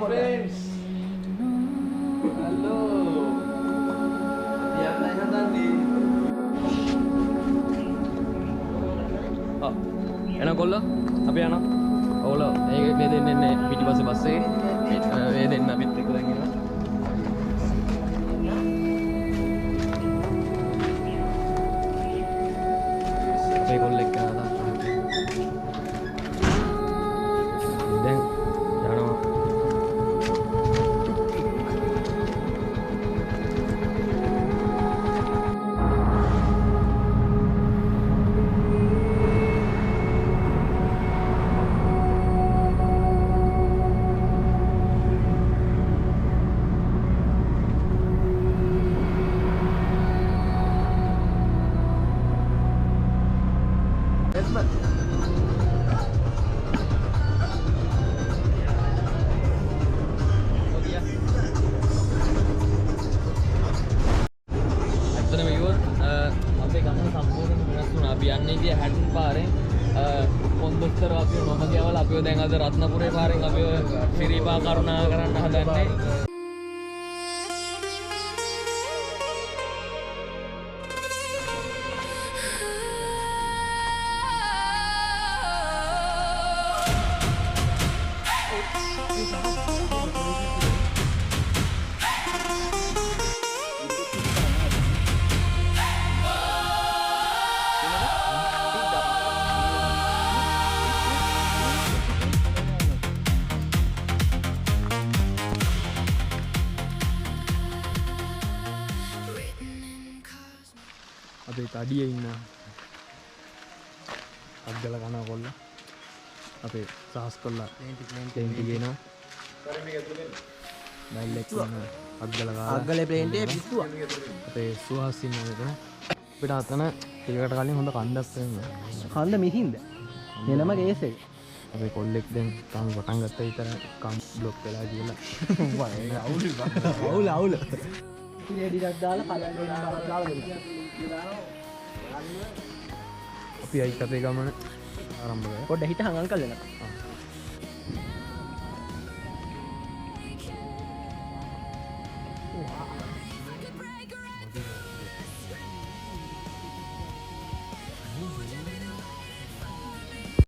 friends. Hello. Yang lain tadi. එන කොල්ල අපි යනවා. ඔයාලා මේ දෙන්නේ පිටිපස්සේ බස්සේ මේ දෙන්න අපිත් එක්ක දැන් එනවා. අපේ කොල්ලෙක් යනවා. දැන් යනවා. දැන් අද රත්නපුරේ පාරෙන් අපි සිරිපා කරුණා කරන්න හදන්නේ. අපේ තඩියේ ඉන්න අග්ගල කන කොල්ල අපේ සාහස් කොල්ලා ප්ලේන්ටි කියනවා බයිලෙක් ඉන්න අග්ගල ගාලා අග්ගලේ ප්ලේන්ටේ පිස්සුවා. අපේ සුහාස් ඉන්න මෙතන අපිට අතන ටිකකට කලින් හොඳ කන්දක් වෙනවා. කන්ද මිසින්ද? එනම කේස් එක. අපේ කොල්ලෙක් දැන් තාම පටන් ගත්ත විතර කම් බ්ලොක් වෙලා කියලා අවුල ඉතින් ටිකක් දාලා පළවෙනි බාරක් දාලා දෙන්න. අපි අයිත් අපේ ගමන ආරම්භ කරා. පොඩ්ඩ හිට හංගල් කරලා.